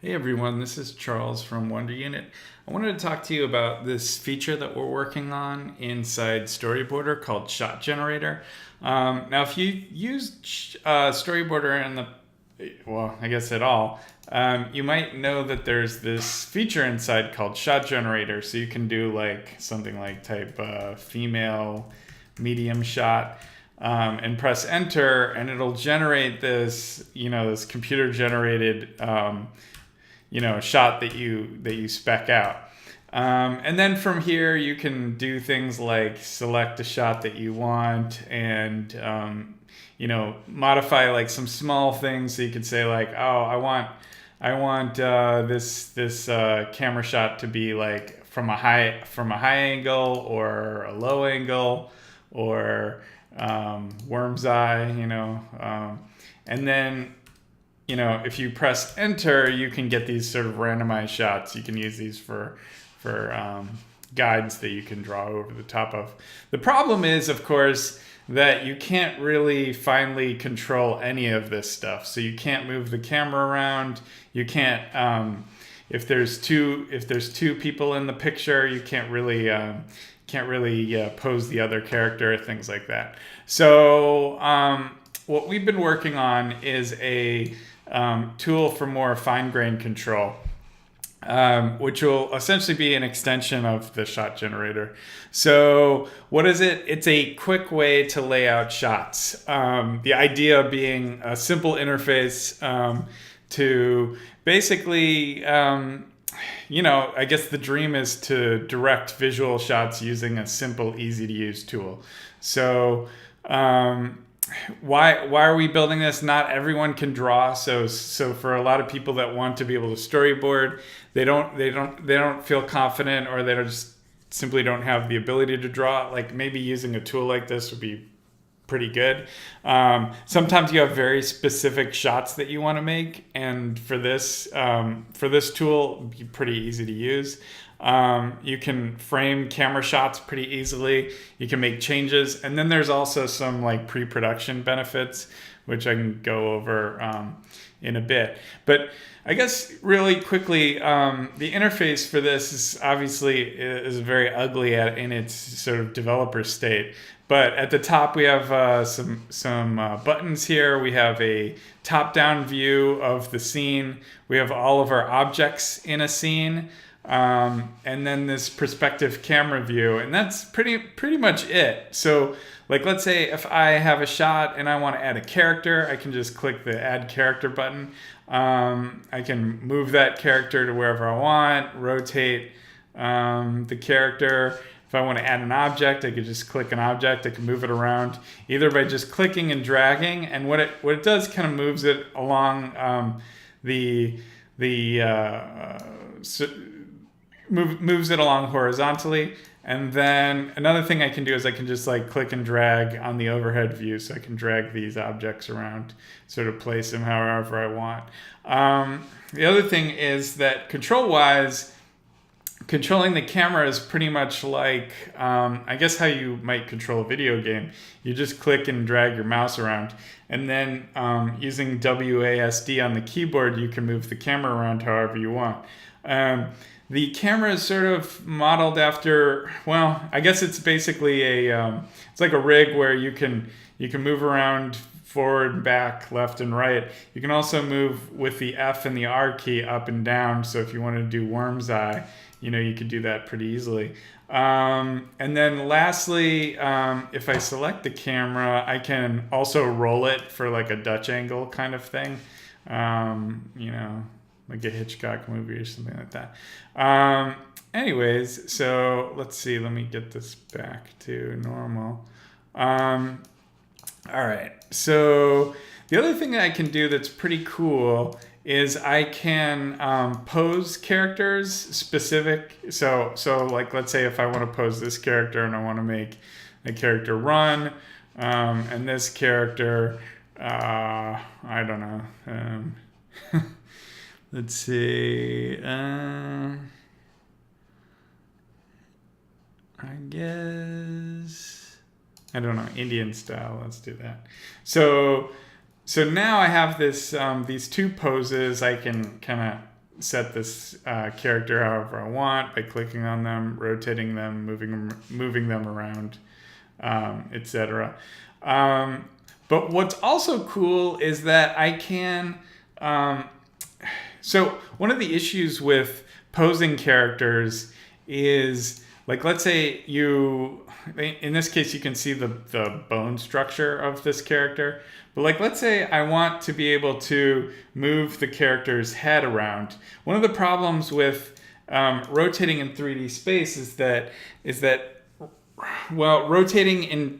Hey everyone, this is Charles from Wonder Unit. I wanted to talk to you about this feature that we're working on inside Storyboarder called Shot Generator. Now, if you use Storyboarder in I guess at all, you might know that there's this feature inside called Shot Generator. So you can do like something like type female medium shot. And press enter, and it'll generate this, this computer generated shot that you spec out. And then from here you can do things like select a shot that you want and modify like some small things. So you could say like, oh, I want this camera shot to be like from a high angle or a low angle or worm's eye, and then if you press enter, you can get these sort of randomized shots. You can use these for guides that you can draw over the top of. The problem is, of course, that you can't really finely control any of this stuff. So you can't move the camera around. You can't if there's two people in the picture, you can't really pose the other character, things like that. So what we've been working on is a tool for more fine-grained control, which will essentially be an extension of the shot generator. So what is it? It's a quick way to lay out shots. The idea being a simple interface to basically, I guess the dream is to direct visual shots using a simple, easy-to-use tool. So why are we building this? Not everyone can draw, so for a lot of people that want to be able to storyboard, they don't feel confident, or they just simply don't have the ability to draw. Like maybe using a tool like this would be pretty good. Sometimes you have very specific shots that you want to make, and for this tool, it'd be pretty easy to use. You can frame camera shots pretty easily. You can make changes, and then there's also some like pre-production benefits, which I can go over in a bit. But I guess really quickly, the interface for this is very ugly in its sort of developer state. But at the top we have some buttons here. We have a top-down view of the scene. We have all of our objects in a scene. And then this perspective camera view, and that's pretty much it. So like, let's say if I have a shot and I want to add a character, I can just click the add character button. I can move that character to wherever I want, rotate the character. If I want to add an object, I could just click an object. I can move it around either by just clicking and dragging, and what it does kind of moves it along moves it along horizontally. And then another thing I can do is I can just like click and drag on the overhead view, so I can drag these objects around, sort of place them however I want. The other thing is that control-wise, controlling the camera is pretty much like, I guess how you might control a video game. You just click and drag your mouse around, and then using WASD on the keyboard, you can move the camera around however you want. The camera is sort of modeled after, well, I guess it's basically it's like a rig where you can move around forward, back, left, and right. You can also move with the F and the R key up and down. So if you want to do worm's eye, you could do that pretty easily. And then lastly, if I select the camera, I can also roll it for like a Dutch angle kind of thing. Like a Hitchcock movie or something like that. Anyways, so let's see. Let me get this back to normal. All right. So the other thing that I can do that's pretty cool is I can pose characters specific. So like, let's say if I want to pose this character and I want to make the character run, and this character, I don't know. Let's see. I guess I don't know, Indian style. Let's do that. So now I have this these two poses. I can kind of set this character however I want by clicking on them, rotating them, moving them around, etc. But what's also cool is that I can. So one of the issues with posing characters is, like, let's say in this case, you can see the bone structure of this character. But like, let's say I want to be able to move the character's head around. One of the problems with rotating in 3D space is that well, rotating in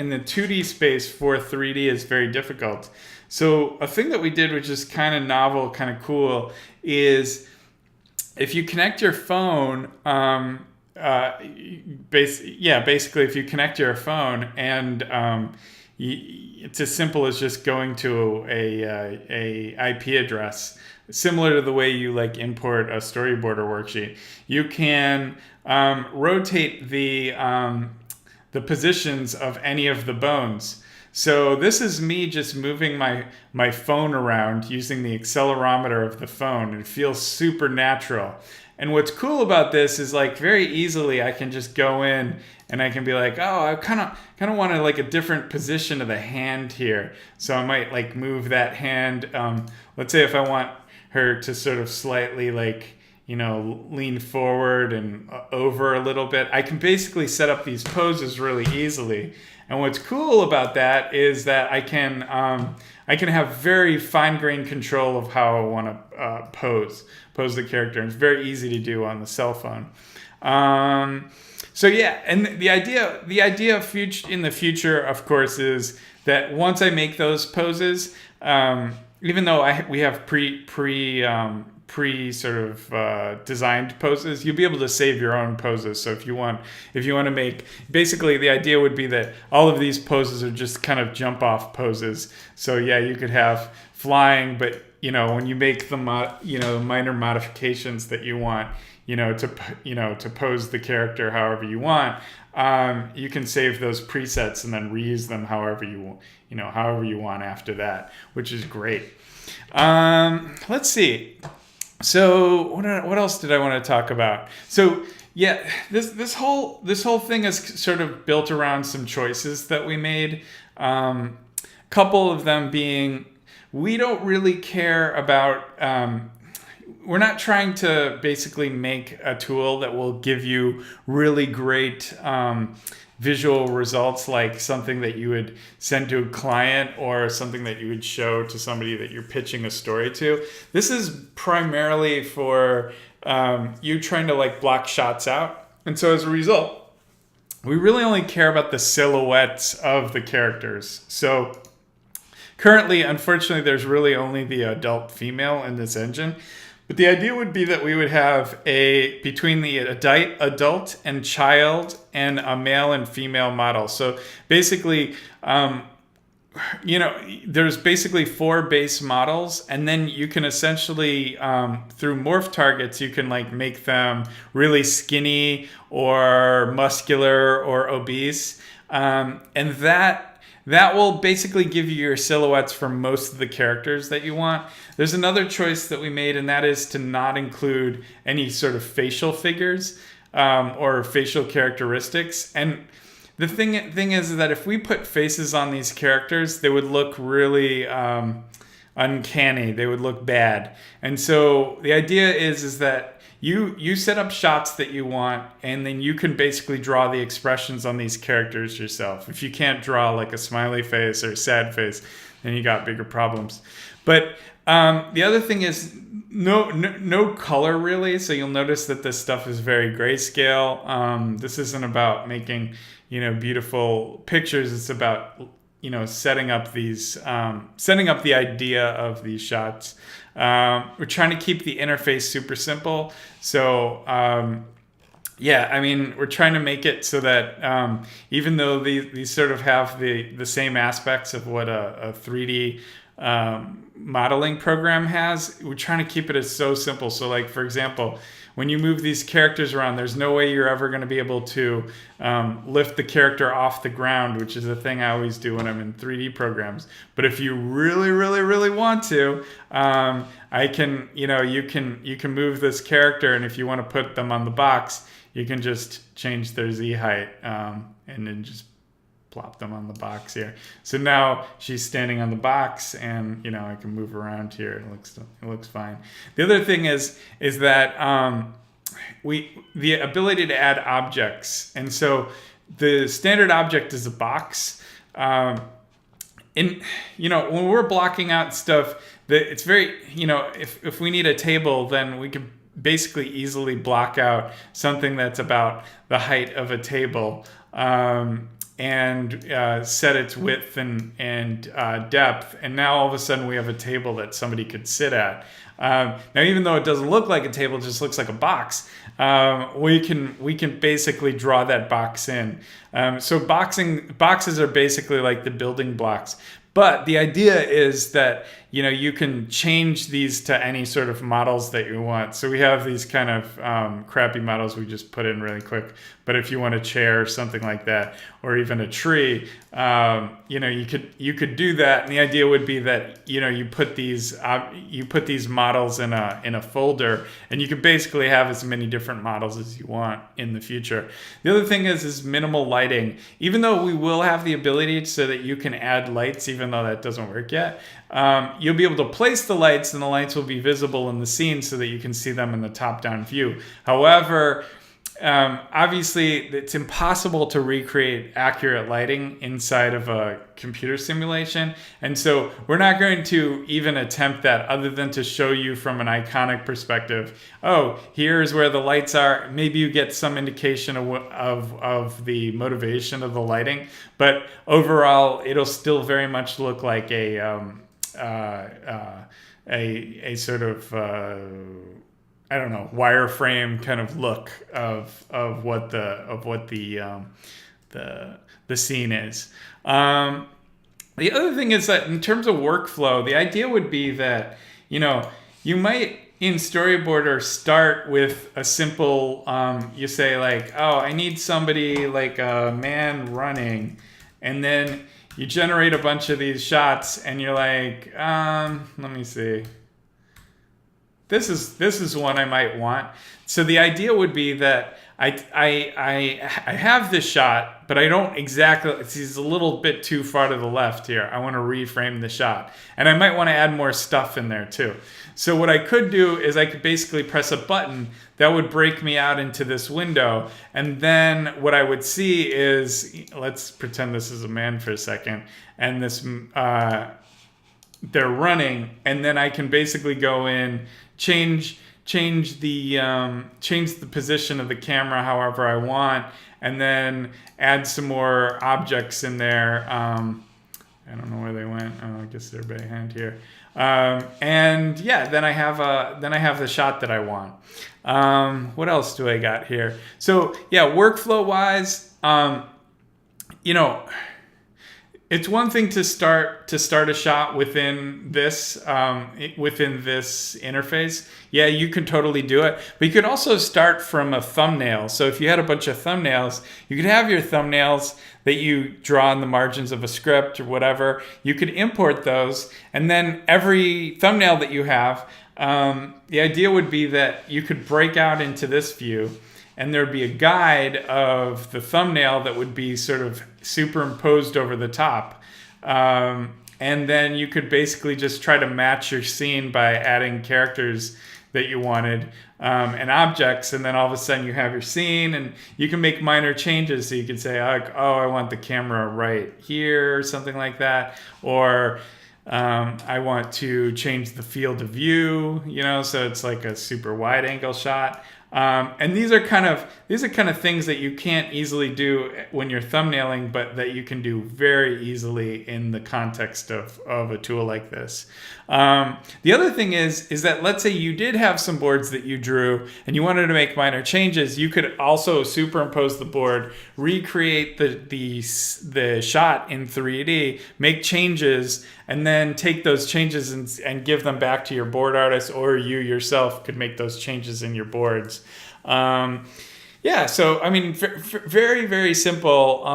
the 2D space for 3D is very difficult. So a thing that we did, which is kind of novel, kind of cool, is if you connect your phone, basically if you connect your phone and it's as simple as just going to a IP address, similar to the way you like import a Storyboarder worksheet. You can rotate the positions of any of the bones. So this is me just moving my phone around using the accelerometer of the phone. It feels super natural. And what's cool about this is, like, very easily I can just go in and I can be like, oh, I kind of want to, like, a different position of the hand here. So I might like move that hand. Let's say if I want her to sort of slightly, like, lean forward and over a little bit, I can basically set up these poses really easily. And what's cool about that is that I can have very fine-grained control of how I want to pose the character. And it's very easy to do on the cell phone. So yeah, and the idea in the future, of course, is that once I make those poses, even though we have pre sort of designed poses, you'll be able to save your own poses. So if you want to make, basically the idea would be that all of these poses are just kind of jump off poses. So yeah, you could have flying, but when you make the minor modifications that you want, to pose the character however you want, you can save those presets and then reuse them however you want after that, which is great. Let's see. So what else did I want to talk about? So yeah, this whole thing is sort of built around some choices that we made. Couple of them being, we don't really care about. We're not trying to basically make a tool that will give you really great visual results, like something that you would send to a client or something that you would show to somebody that you're pitching a story to. This is primarily for you trying to like block shots out. And so as a result, we really only care about the silhouettes of the characters. So currently, unfortunately, there's really only the adult female in this engine. But the idea would be that we would have between the adult and child and a male and female model. So basically, there's basically 4 base models, and then you can essentially, through morph targets, you can like make them really skinny or muscular or obese. And that will basically give you your silhouettes for most of the characters that you want. There's another choice that we made, and that is to not include any sort of facial figures or facial characteristics. And the thing is that if we put faces on these characters, they would look really uncanny. They would look bad. And so the idea is that you set up shots that you want, and then you can basically draw the expressions on these characters yourself. If you can't draw like a smiley face or a sad face, then you got bigger problems. But the other thing is no color really. So you'll notice that this stuff is very grayscale. This isn't about making beautiful pictures. It's about setting up the idea of these shots. We're trying to keep the interface super simple. So we're trying to make it so that even though these sort of have the same aspects of what a 3D modeling program has. We're trying to keep it as so simple. So like, for example, when you move these characters around, there's no way you're ever going to be able to lift the character off the ground, which is a thing I always do when I'm in 3D programs. But if you really, really, really want to, I can, you can move this character, and if you want to put them on the box, you can just change their Z height and then just plop them on the box here. So now she's standing on the box, and I can move around here. It looks fine. The other thing is that the ability to add objects, and so the standard object is a box. When we're blocking out stuff, it's very if we need a table, then we could basically easily block out something that's about the height of a table. And set its width and depth, and now all of a sudden we have a table that somebody could sit at. Now, even though it doesn't look like a table, it just looks like a box, we can basically draw that box in. So boxes are basically like the building blocks. But the idea is that you can change these to any sort of models that you want. So we have these kind of crappy models we just put in really quick. But if you want a chair or something like that, or even a tree, you could do that. And the idea would be that you put these models in a folder, and you could basically have as many different models as you want in the future. The other thing is minimal lighting. Even though we will have the ability so that you can add lights, even though that doesn't work yet, you'll be able to place the lights, and the lights will be visible in the scene so that you can see them in the top-down view. However, obviously, it's impossible to recreate accurate lighting inside of a computer simulation. And so we're not going to even attempt that, other than to show you from an iconic perspective. Oh, here's where the lights are. Maybe you get some indication of the motivation of the lighting. But overall, it'll still very much look like a sort of wireframe kind of look of what the scene is. The other thing is that in terms of workflow, the idea would be that you might in Storyboarder start with a simple you say like, oh, I need somebody like a man running, and then you generate a bunch of these shots, and you're like, let me see. This is one I might want. So the idea would be that I have this shot, but I don't exactly. It's a little bit too far to the left here. I want to reframe the shot, and I might want to add more stuff in there too. So what I could do is I could basically press a button that would break me out into this window, and then what I would see is, let's pretend this is a man for a second, and this they're running, and then I can basically go in, change the position of the camera however I want, and then add some more objects in there. I don't know where they went. Oh, I guess they're behind here. And yeah, then I have the shot that I want. What else do I got here? So yeah, workflow wise, it's one thing to start a shot within this interface. Yeah, you can totally do it. But you could also start from a thumbnail. So if you had a bunch of thumbnails, you could have your thumbnails that you draw in the margins of a script or whatever. You could import those, and then every thumbnail that you have, the idea would be that you could break out into this view, and there'd be a guide of the thumbnail that would be sort of superimposed over the top. And then you could basically just try to match your scene by adding characters that you wanted and objects, and then all of a sudden you have your scene, and you can make minor changes. So you could say, like, oh, I want the camera right here or something like that, or I want to change the field of view, so it's like a super wide angle shot. And these are kind of things that you can't easily do when you're thumbnailing, but that you can do very easily in the context of a tool like this. The other thing is that, let's say you did have some boards that you drew and you wanted to make minor changes. You could also superimpose the board, recreate the shot in 3D, make changes, and then take those changes and give them back to your board artist, or you yourself could make those changes in your boards. Yeah, so I mean, very, very simple.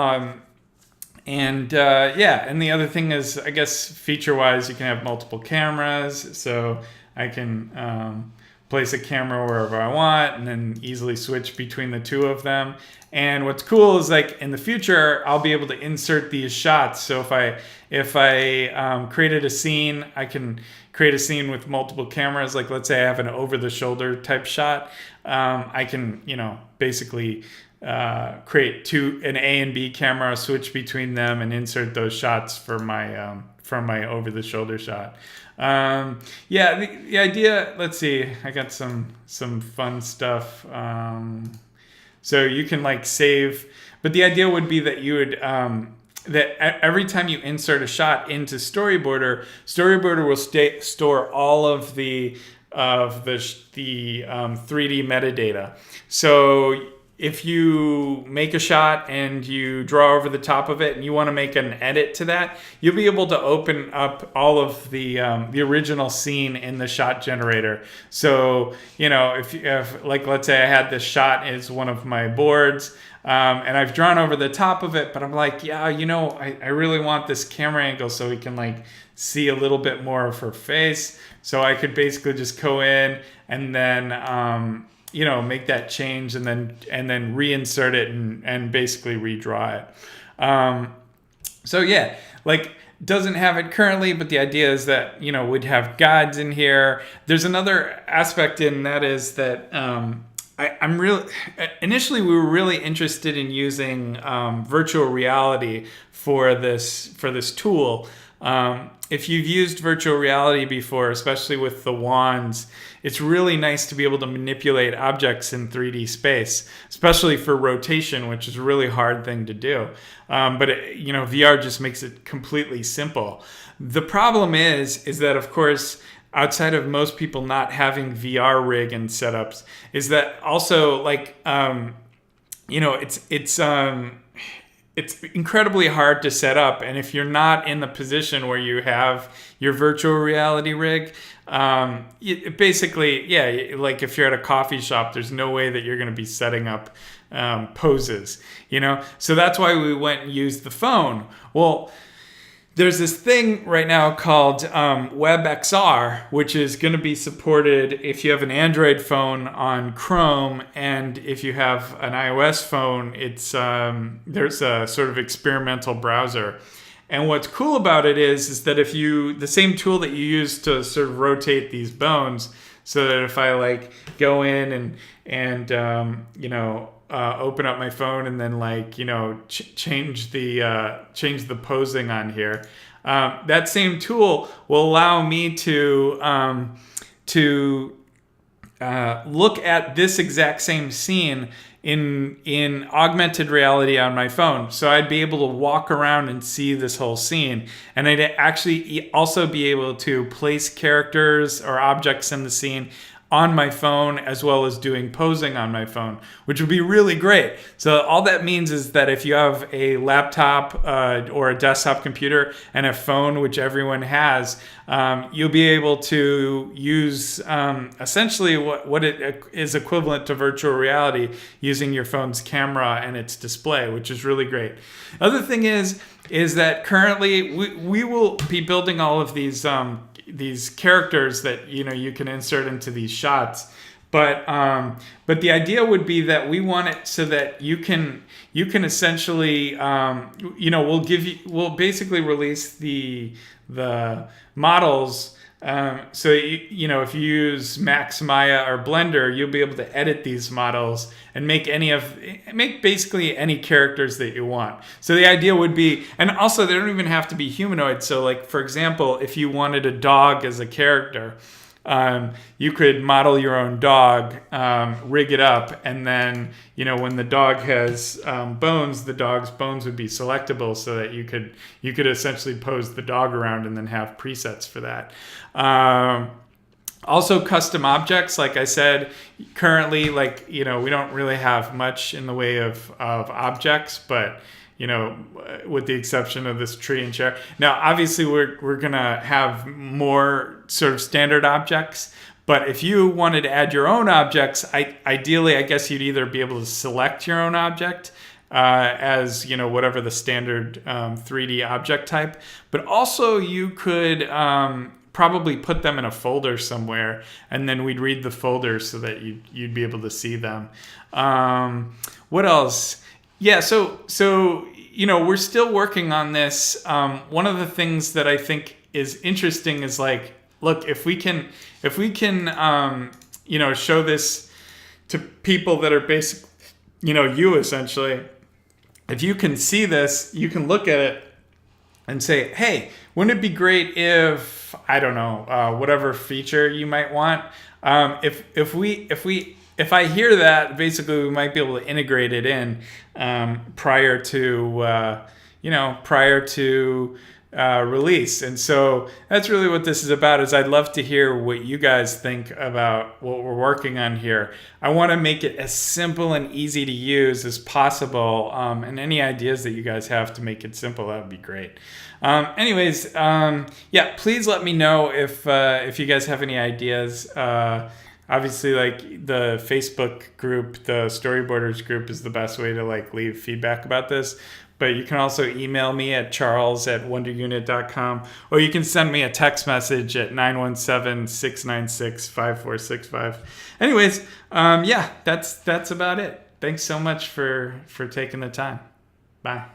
And the other thing is, I guess, feature-wise, you can have multiple cameras. So I can place a camera wherever I want and then easily switch between the two of them. And what's cool is, like, in the future, I'll be able to insert these shots. So if I created a scene, I can create a scene with multiple cameras. Like, let's say I have an over-the-shoulder type shot. I can, basically create an A and B camera, switch between them, and insert those shots for my from my over-the-shoulder shot. The idea. Let's see. I got some fun stuff. So you can, like, save, but the idea would be that you would that every time you insert a shot into Storyboarder will store all of the 3D metadata. So if you make a shot and you draw over the top of it and you want to make an edit to that, you'll be able to open up all of the original scene in the shot generator. So, if like, let's say I had this shot as one of my boards, and I've drawn over the top of it, but I'm like, I really want this camera angle so we can, like, see a little bit more of her face. So I could basically just go in and then make that change and then reinsert it and basically redraw it. Doesn't have it currently, but the idea is that, we'd have guides in here. There's another aspect in that is that initially we were really interested in using virtual reality for this tool. If you've used virtual reality before, especially with the wands, it's really nice to be able to manipulate objects in 3D space, especially for rotation, which is a really hard thing to do. But VR just makes it completely simple. The problem is that, of course, outside of most people not having VR rig and setups, is that also, like, it's incredibly hard to set up. And if you're not in the position where you have your virtual reality rig, basically, like, if you're at a coffee shop, there's no way that you're going to be setting up poses, So that's why we went and used the phone. Well, there's this thing right now called WebEx, which is going to be supported if you have an Android phone on Chrome, and if you have an iOS phone, it's there's a sort of experimental browser. And what's cool about it is that if the same tool that you use to sort of rotate these bones, so that if I, like, go in and open up my phone and then, like, change the posing on here, that same tool will allow me to look at this exact same scene in augmented reality on my phone. So I'd be able to walk around and see this whole scene, and I'd actually also be able to place characters or objects in the scene on my phone, as well as doing posing on my phone, which would be really great. So all that means is that if you have a laptop or a desktop computer and a phone, which everyone has, you'll be able to use essentially what it is equivalent to virtual reality using your phone's camera and its display, which is really great. Other thing is that currently we will be building all of these characters that you can insert into these shots, but the idea would be that we want it so that you can essentially we'll basically release the models. So if you use Max, Maya, or Blender, you'll be able to edit these models and make basically any characters that you want. So the idea would be, and also they don't even have to be humanoid. So, like, for example, if you wanted a dog as a character, you could model your own dog, rig it up, and then when the dog has bones, the dog's bones would be selectable, so that you could essentially pose the dog around and then have presets for that. Also, custom objects, like I said, currently, we don't really have much in the way of objects, but with the exception of this tree and chair. Now, obviously, we're gonna have more sort of standard objects. But if you wanted to add your own objects, ideally, I guess you'd either be able to select your own object as whatever the standard 3D object type, but also you could probably put them in a folder somewhere, and then we'd read the folder so that you'd be able to see them. What else? Yeah, so we're still working on this. One of the things that I think is interesting is like, look, if we can show this to people that are basic, you essentially, if you can see this, you can look at it and say, hey, wouldn't it be great if, I don't know, whatever feature you might want, if I hear that, basically we might be able to integrate it in prior to release. And so that's really what this is about. Is I'd love to hear what you guys think about what we're working on here. I want to make it as simple and easy to use as possible, and any ideas that you guys have to make it simple, that would be great. Anyways, please let me know if you guys have any ideas. Obviously, like the Facebook group, the Storyboarders group is the best way to leave feedback about this. But you can also email me at charles@wonderunit.com, or you can send me a text message at 917-696-5465. Anyways, that's about it. Thanks so much for taking the time. Bye.